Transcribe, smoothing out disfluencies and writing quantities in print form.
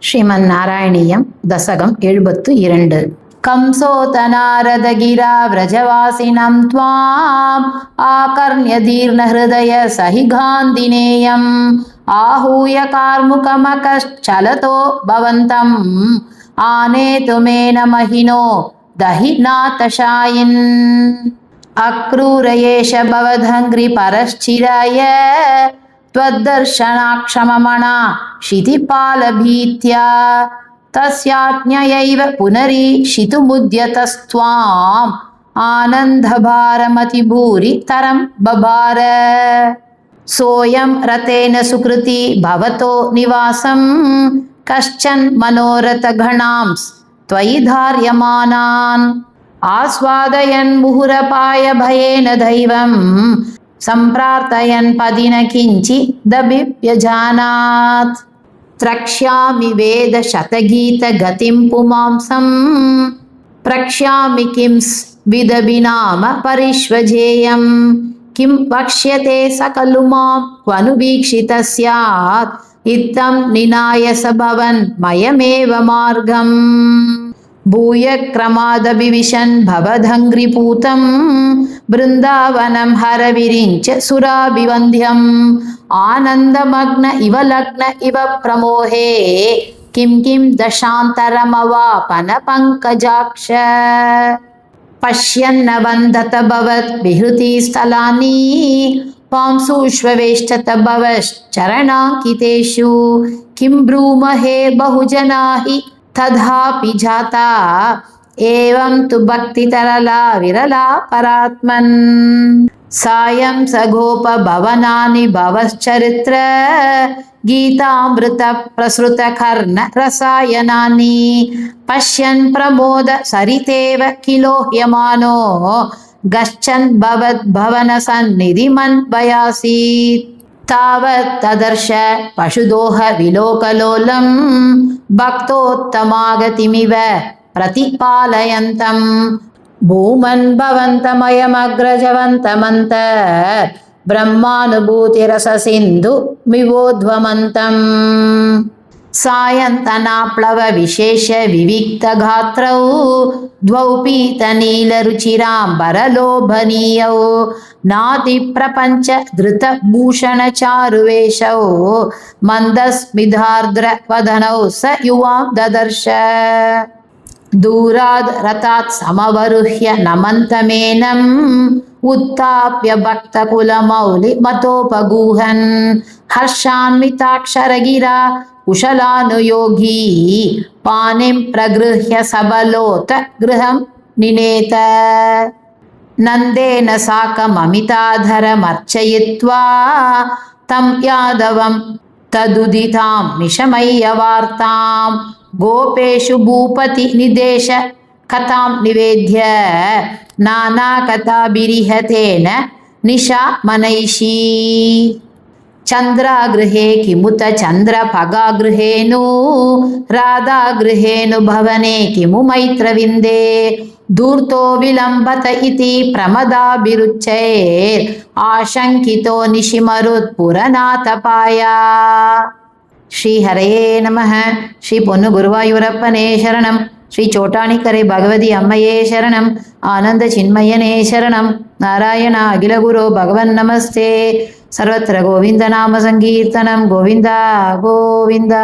श्रीमन्नारायणीयं दशकं 72 कंसोतनारदगिरा व्रजवासिनं त्वाम् आकर्ण्यदीर्णहृदय सहिगान्धिनेयम् आहूय कार्मुकमकश्चलतो भवन्तम् आनेतुमेन महिनो दहिनाथशायिन् अक्रूर एष भवदङ्घ्रि परश्चिराय त्वद्दर्शनाक्षममणा क्षितिपालभीत्या तस्याज्ञयैव पुनरीक्षितुमुद्यतस्त्वाम् आनन्दभारमतिभूरितरं बभार सोऽयं रतेन सुकृती भवतो निवासं कश्चन मनोरथगणांस् त्वयि धार्यमानान् आस्वादयन् मुहुरपाय भयेन दैवं सम्प्रार्थयन् पदिन किञ्चिदभिव्यजानात् त्रक्ष्यामि वेदशतगीतगतिं पुमांसं प्रक्ष्यामि किं विदभिनाम परिष्वजेयं किं वक्ष्यते सकलु मां क्वनु वीक्षितः स्यात् इत्थं निनाय स भवन् मयमेव मार्गम् भूय क्रमादभिविशन् भवदङ्घ्रिपूतं बृन्दावनं हरविरिञ्च सुराभिवन्द्यम् आनन्दमग्न इव लग्न इव प्रमोहे किं किं दशान्तरमवापन पङ्कजाक्ष पश्यन्न वन्दत भवत् विहृतिस्थलानि पांसुष्वेष्टत भवश्चरणाङ्कितेषु किं ब्रूमहे बहुजना हि तथापि जाता एवं तु भक्तितरला विरला परात्मन् सायं स गोपभवनानि भवश्चरित्र गीतामृत प्रसृत कर्ण रसायनानि पश्यन् प्रमोद सरितेव किलोह्यमानो गच्छन् भवद्भवन सन्निधिमन्वयासीत् तावत् तदर्श पशुदोह विलोकलोलं भक्तोत्तमागतिमिव प्रतिपालयन्तं भूमन् भवन्तमयमग्रजवन्तमन्त ब्रह्मानुभूतिरससिन्धुमिवोद्वमन्तम् सायन्तनाप्लव विशेष विविक्तगात्रौ द्वौ पीतनीलरुचिराम्बरलोभनीयौ नातिप्रपञ्च धृतभूषणचारुवेशौ मन्दस्मितार्द्रवदनौ स युवां ददर्श दूराद् रथात् समवरुह्य नमन्तमेनम् उत्थाप्य भक्तकुलमौलिमतोपगूहन् हर्षान्विताक्षरगिरा कुशलानुयोगी पाणिं प्रगृह्य सबलोत गृहं निनेत नन्देन साकममिताधरमर्चयित्वा तं यादवं तदुदितां निशमय्यवार्तां गोपेषु भूपति निदेश कथां निवेद्य नानाकथाभिरिहतेन निशा मनैषी चन्द्रागृहे किमुत चन्द्रपगागृहेनु राधागृहेनु भवने किमु मैत्रविन्दे धूर्तो विलम्बत इति प्रमदाभिरुच्चैर् आशङ्कितो निशिमरुत्पुरनाथपाया श्रीहरये नमः श्री पोन्नु गुरुवायूरप्पने शरणं श्री चोटानिकरे भगवती अम्मये शरणं आनंद चिन्मयने शरणं नारायण अखिल गुरो भगवन् नमस्ते सर्वत्र गोविंद नाम संकीर्तनं गोविंदा गोविंदा।